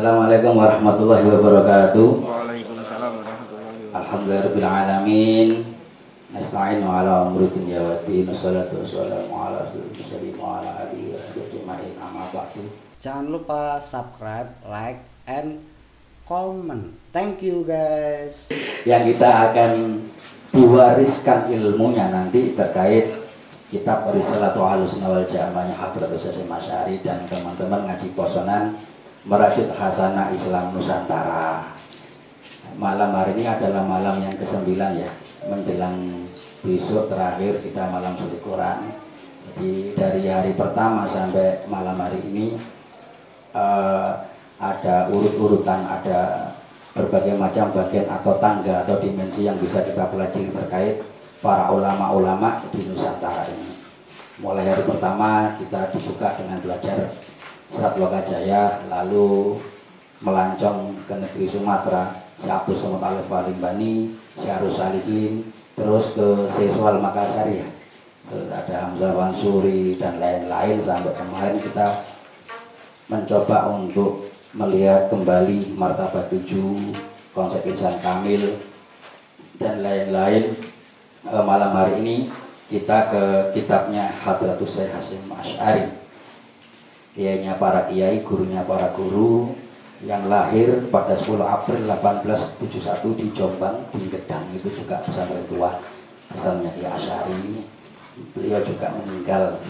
Assalamualaikum warahmatullahi wabarakatuh. Waalaikumsalam warahmatullahi wabarakatuh. Alhamdulillahirabbil alamin. Nasta'inu ala umuri dunya waddin. Wassalatu wassalamu ala rasulillah wa ala alihi wa sahbihi amma ba'du. Jangan lupa subscribe, like, and comment. Thank you guys. Yang kita akan diwariskan ilmunya nanti terkait kitab Risalatu Ahlussunnah wal Jamaah Hadratus Hasyim Asy'ari dan teman-teman ngaji posonan Merajut Hasanah Islam Nusantara. Malam hari ini adalah malam yang ke-9 ya, menjelang besok terakhir kita malam suci Quran. Jadi dari hari pertama sampai malam hari ini ada urut-urutan, ada berbagai macam bagian atau tangga atau dimensi yang bisa kita pelajari terkait para ulama-ulama di Nusantara ini. Mulai hari pertama kita dibuka dengan belajar Serat Lokajaya, lalu melancong ke negeri Sumatera, Syekh Abdul Somad Al-Limbani, Syekh Arus Salihin, terus ke Seswal Makassar ya, terus ada Hamzah Wansuri dan lain-lain, sampai kemarin kita mencoba untuk melihat kembali martabat 7, konsep insan kamil dan lain-lain. Malam hari ini kita ke kitabnya Hadratus Syekh Hasyim Asy'ari, kiainya para kiai, gurunya para guru, yang lahir pada 10 April 1871 di Jombang, di Gedang. Itu juga pesantren tua asalnya Kiai Asy'ari. Beliau juga meninggal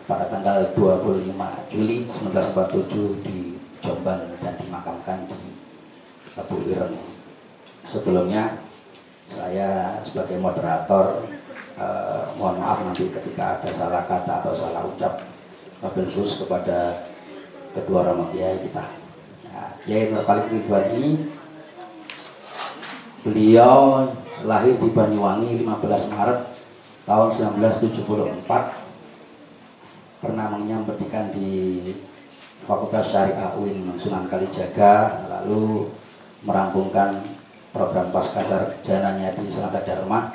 pada tanggal 25 Juli 1947 di Jombang dan dimakamkan di Abu Ireng. Sebelumnya saya sebagai moderator mohon maaf nanti ketika ada salah kata atau salah ucap, wabil khusus kepada kedua orang kiai kita. Kiai Nur Khalid Ridwani, beliau lahir di Banyuwangi 15 Maret tahun 1974, pernah mengenyam pendidikan di Fakultas Syariah UIN Sunan Kalijaga, lalu merampungkan program pascasarjananya di Sanata Dharma.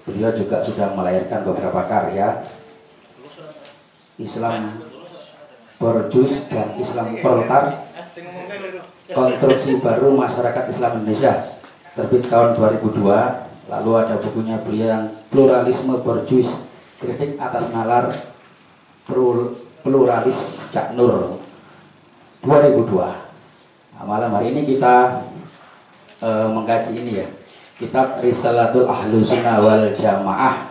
Beliau juga sudah melahirkan beberapa karya, Islam Borjus dan Islam Proletar, Konstruksi Baru Masyarakat Islam Indonesia, terbit tahun 2002. Lalu ada bukunya beliau yang Pluralisme Borjus, Kritik atas Nalar Pluralis Cak Nur, 2002. Nah, malam hari ini kita mengkaji ini ya, kitab Risalatul Ahlussunnah wal Jamaah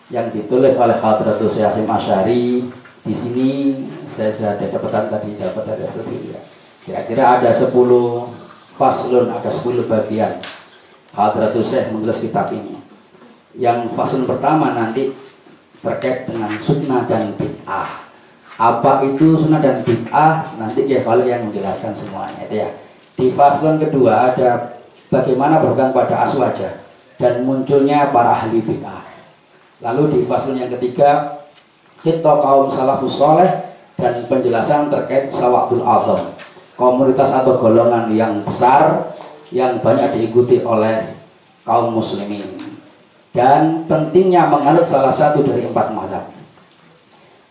yang ditulis oleh Hadratus Hasyim Asy'ari. Di sini saya sudah ada dapatan tadi, dapat dari studi ya. Kira-kira ada 10 faslun, ada 10 bagian. Hadratus Syekh menulis kitab ini. Yang faslun pertama nanti terkait dengan sunnah dan bid'ah. Apa itu sunnah dan bid'ah? Nanti Kiai Khalil yang menjelaskan semuanya itu ya. Di faslun kedua ada bagaimana berpegang pada aswaja dan munculnya para ahli bid'ah. Lalu di faslun yang ketiga, khitbah kaum salafus soleh dan penjelasan terkait Sawabul Azam, komunitas atau golongan yang besar yang banyak diikuti oleh kaum muslimin, dan pentingnya menganut salah satu dari 4 mazhab.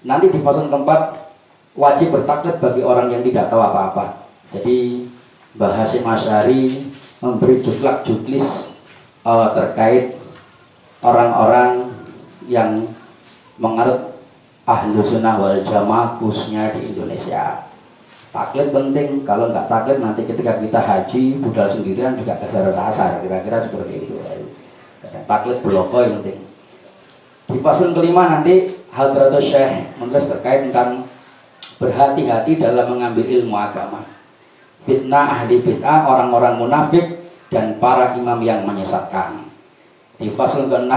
Nanti di faslun keempat, wajib bertaklid bagi orang yang tidak tahu apa-apa. Jadi Mbah Hasyim Asy'ari memberi juklak-juklis terkait orang-orang yang menganut Ahlussunnah wal Jamaah khususnya di Indonesia. Taklid penting, kalau nggak taklid nanti ketika kita haji budal sendirian juga kesasar, kira-kira seperti itu. Taklid bloko yang penting. Di faslun kelima nanti Hadratus Syekh menulis terkait tentang berhati-hati dalam mengambil ilmu agama, fitnah ahli bid'ah, orang-orang munafik dan para imam yang menyesatkan. Di faslun ke-6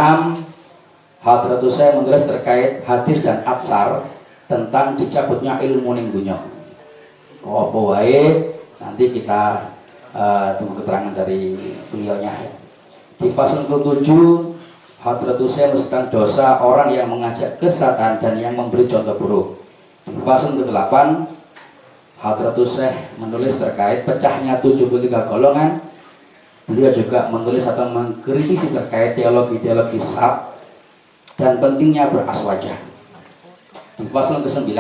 Hadratus Syekh menulis terkait hadis dan atsar tentang dicabutnya ilmu ning dunya. Kok apa wae nanti kita tunggu keterangan dari beliaunya ya. Di faslun ke-7 Hadratus Syekh menuliskan dosa orang yang mengajak kesesatan dan yang memberi contoh buruk. Di faslun ke-8 Hadratus Syekh menulis terkait pecahnya 73 golongan. Beliau juga menulis atau mengkritisi terkait teologi-teologi sesat dan pentingnya beraswaja. Di faslun ke-9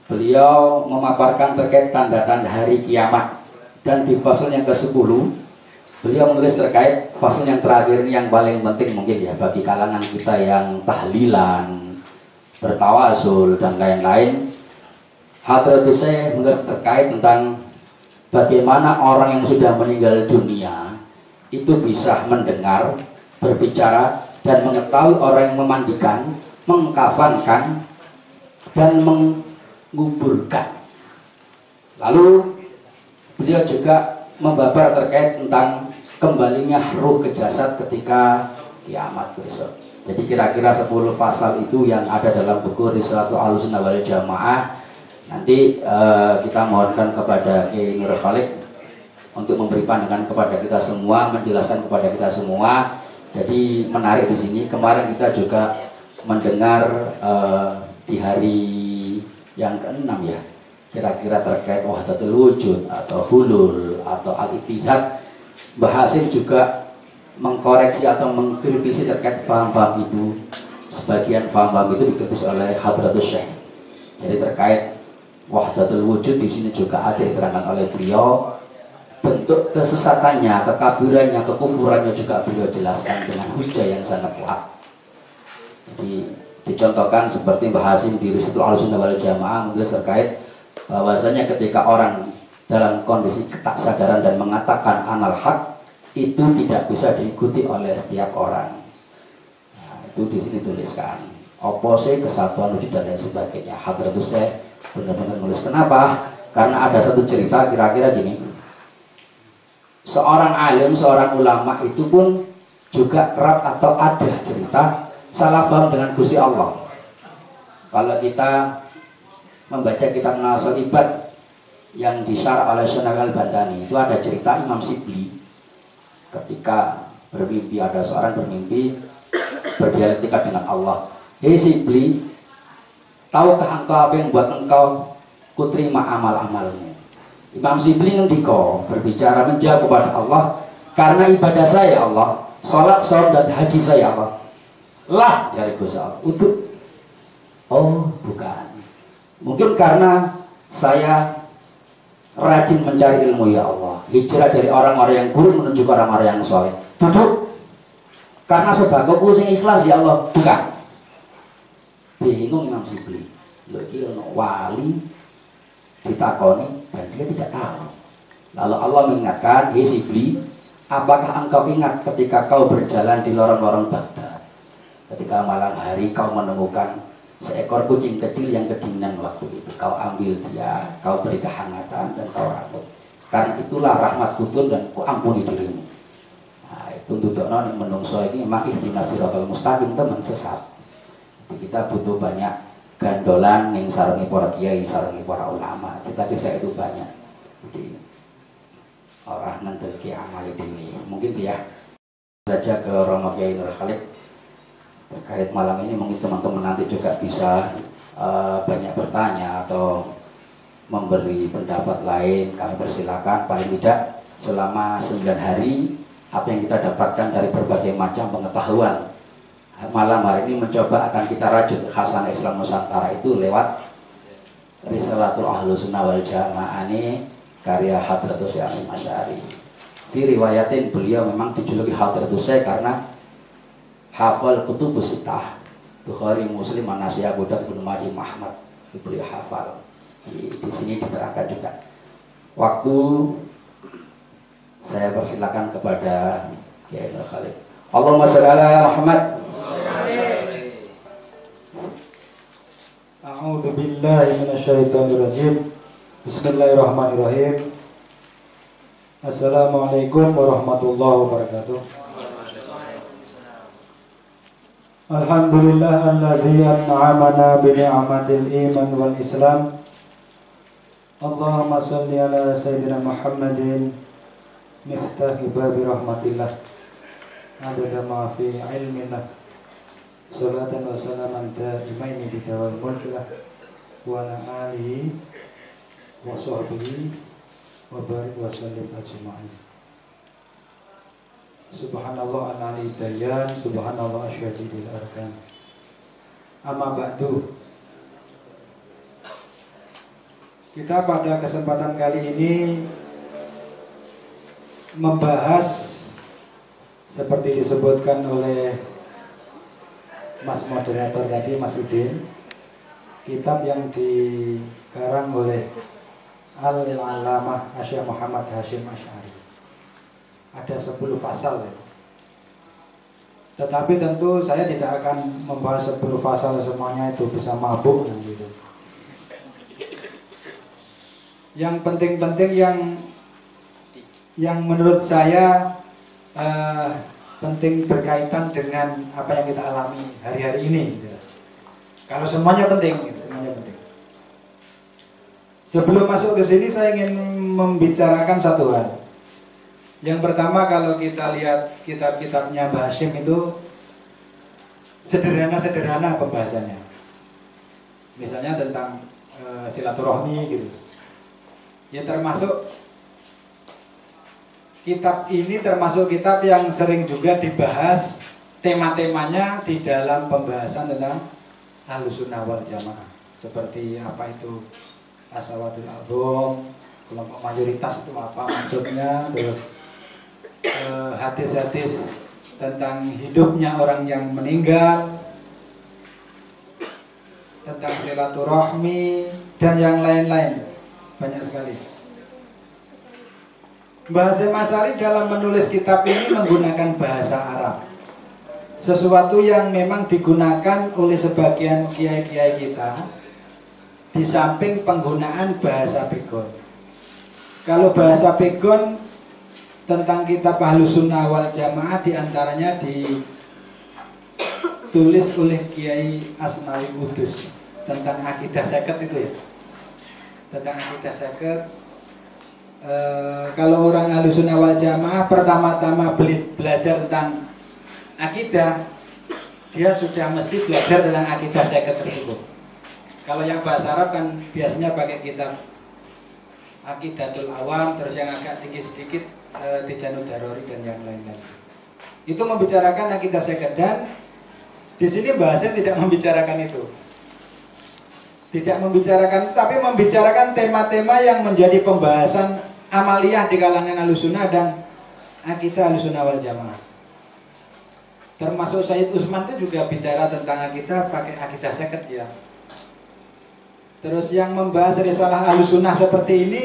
beliau memaparkan terkait tanda-tanda hari kiamat. Dan di fasal yang ke-10 beliau menulis terkait fasal yang terakhir ini yang paling penting mungkin ya bagi kalangan kita yang tahlilan, bertawasul dan lain-lain. Hadratus Syekh menulis terkait tentang bagaimana orang yang sudah meninggal dunia itu bisa mendengar, berbicara dan mengetahui orang yang memandikan, mengkafankan dan menguburkan. Lalu beliau juga membabar terkait tentang kembalinya ruh ke jasad ketika kiamat besok. Jadi kira-kira 10 pasal itu yang ada dalam buku Risalatul Ahlussunnah wal Jamaah. Nanti kita mohonkan kepada Kiai Nur Khalid untuk memberi pandangan kepada kita semua, menjelaskan kepada kita semua. Jadi menarik di sini. Kemarin kita juga mendengar di hari yang ke-6 ya, kira-kira terkait wahdatul wujud atau hulul atau al-ittihad. Mbah Hasim juga mengkoreksi atau mengkritisi terkait paham-paham itu. Sebagian paham-paham itu dikritis oleh Hadratus Syekh. Jadi terkait wahdatul wujud di sini juga ada diterangkan oleh beliau. Bentuk kesesatannya, kekafirannya, kekufurannya juga beliau jelaskan dengan hujah yang sangat kuat. Jadi dicontohkan seperti Mbah Hasim di Risalatul Ahlussunnah wal Jamaah menulis terkait bahwasanya ketika orang dalam kondisi ketaksadaran dan mengatakan anal haq itu tidak bisa diikuti oleh setiap orang. Nah, itu di sini tuliskan opose kesatuan wujud dan lain sebagainya. Hadratus Syekh benar-benar menulis. Kenapa? Karena ada satu cerita kira-kira gini. Seorang alim, seorang ulama itu pun juga kerap atau ada cerita salah paham dengan Gusti Allah. Kalau kita membaca kitab Nasul Ibad yang disyarah oleh Syekh Al-Albani, itu ada cerita Imam Sibli ketika bermimpi. Ada seorang bermimpi berdialektika dengan Allah. Hei Sibli, tahukah engkau apa yang buat engkau kuterima amal-amalmu? Imam Sibli ngendiko berbicara menjawab kepada Allah, karena ibadah saya Allah, sholat, saum dan haji saya Allah. Lah, cari Gusti Allah. Untuk oh bukan, mungkin karena saya rajin mencari ilmu ya Allah, hijrah dari orang-orang yang buruk menuju ke orang-orang yang soleh. Duduk, karena sedekahku sing ikhlas ya Allah. Bukan. Bingung Imam Sibli. Lho iki ono wali ditakoni dan dia tidak tahu. Lalu Allah mengingatkan, "Hei Sibli, apakah engkau ingat ketika kau berjalan di lorong-lorong Baghdad? Ketika malam hari kau menemukan seekor kucing kecil yang kedinginan waktu itu. Kau ambil dia, kau beri kehangatan dan kau rawat. Karena itulah rahmatku turun dan ku ampuni dirimu." Nah, itu untuk yang menungso ini memang ihdinas siratal mustaqim, teman sesat. Jadi kita butuh banyak gandolan yang sarungi para kiai, sarungi para ulama. Kita itu banyak. Jadi orang ngendelki amal ini. Mungkin dia saja ke Romo Kiai Nur Khalid terkait malam ini. Mungkin teman-teman nanti juga bisa banyak bertanya atau memberi pendapat lain. Kami persilakan, paling tidak selama 9 hari apa yang kita dapatkan dari berbagai macam pengetahuan malam hari ini mencoba akan kita rajut khasanah Islam Nusantara itu lewat Risalatul Ahlussunnah wal Jamaah ini karya Hadratus Syekh Hasyim Asy'ari. Di riwayatin beliau memang dijuluki Hadratus Syekh karena hafal kutubus sittah, Bukhari, Muslim, An-Nasai, Abu Daud, Ibnu Majah, Muhammad, beliau hafal. Di sini diterangkan juga. Waktu saya persilakan kepada Kiai Nur Khalid. Allahumma shalli ala Muhammad. A'udzu billahi minasyaitonir rajim. Bismillahirrahmanirrahim. Assalamualaikum warahmatullahi wabarakatuh. Alhamdulillah alladzi an'amana bi ni'matil iman wal islam. Allahumma shalli ala sayyidina Muhammadin miftahi babi rahmatillah. Adada ma fi ilmillah. Salatan wa salaman da'imaini bidawal mulkilah wa ala alihi wa sahbihi wa barik wa sallim ajma'in. Subhanallah al-ali dayan, subhanallah asyadidil arkan. Amma ba'du. Kita pada kesempatan kali ini membahas seperti disebutkan oleh Mas moderator tadi, Mas Udin, kitab yang dikarang oleh Al-Alamah Syekh Muhammad Hasyim Asy'ari. Ada 10 pasal ya. Tetapi tentu saya tidak akan membahas 10 pasal semuanya, itu bisa mabuk gitu. Yang penting-penting yang menurut saya penting berkaitan dengan apa yang kita alami hari-hari ini gitu. Kalau semuanya penting gitu, semuanya penting. Sebelum masuk ke sini saya ingin membicarakan satu hal. Yang pertama, kalau kita lihat kitab-kitabnya Mbah Hasyim itu sederhana-sederhana pembahasannya. Misalnya tentang silaturahmi gitu. Ya termasuk kitab ini termasuk kitab yang sering juga dibahas tema-temanya di dalam pembahasan tentang Ahlussunnah wal Jamaah. Seperti apa itu Ashawatul A'dham, kelompok mayoritas itu apa maksudnya, terus hadis-hadis tentang hidupnya orang yang meninggal, tentang silaturahmi dan yang lain-lain. Banyak sekali. Mbah Hasyim Asy'ari dalam menulis kitab ini menggunakan bahasa Arab. Sesuatu yang memang digunakan oleh sebagian kiai-kiai kita, di samping penggunaan bahasa Pegon. Kalau bahasa Pegon tentang kitab Ahlussunnah wal Jamaah diantaranya ditulis oleh Kiai Asnawi Kudus tentang akidah seket itu ya. Tentang akidah seket. Kalau orang Ahlussunnah wal Jamaah pertama-tama belajar tentang akidah, dia sudah mesti belajar tentang akidah seket tersebut. Kalau yang bahasa Arab kan biasanya pakai kitab Aqidatul Awam, terus yang agak tinggi sedikit Tijanud Darori dan yang lain-lain. Itu membicarakan akidah seket, dan di sini Mbah Hasyim tidak membicarakan itu. Tidak membicarakan, tapi membicarakan tema-tema yang menjadi pembahasan amaliyah di kalangan Ahlussunnah dan akidah Ahlussunnah wal Jamaah. Termasuk Sayyid Utsman itu juga bicara tentang akidah pakai akidah seket ya. Terus yang membahas risalah Ahlussunnah seperti ini,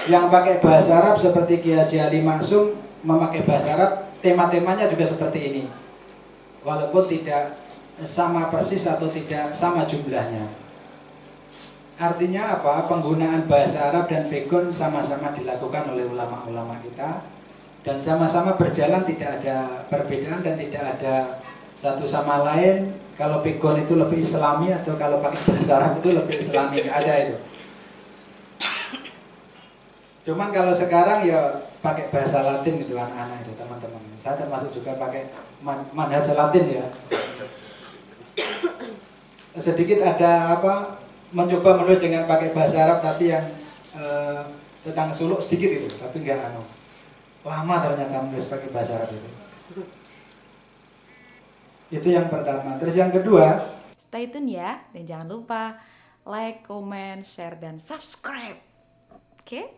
yang pakai bahasa Arab seperti Ki Haji Ali Maksum memakai bahasa Arab, tema-temanya juga seperti ini. Walaupun tidak sama persis atau tidak sama jumlahnya. Artinya apa? Penggunaan bahasa Arab dan Pegon sama-sama dilakukan oleh ulama-ulama kita, dan sama-sama berjalan, tidak ada perbedaan dan tidak ada satu sama lain. Kalau Pegon itu lebih Islami atau kalau pakai bahasa Arab itu lebih Islami, nggak ada itu. Cuman kalau sekarang ya pakai bahasa Latin gitu anak-anak itu, teman-teman. Saya termasuk juga pakai manhaj Latin ya. Sedikit ada apa? Mencoba menulis dengan pakai bahasa Arab, tapi yang tentang suluk sedikit itu, tapi enggak lama ternyata menulis pakai bahasa Arab itu. Itu yang pertama. Terus yang kedua, stay tune ya, dan jangan lupa like, comment, share, dan subscribe. Oke?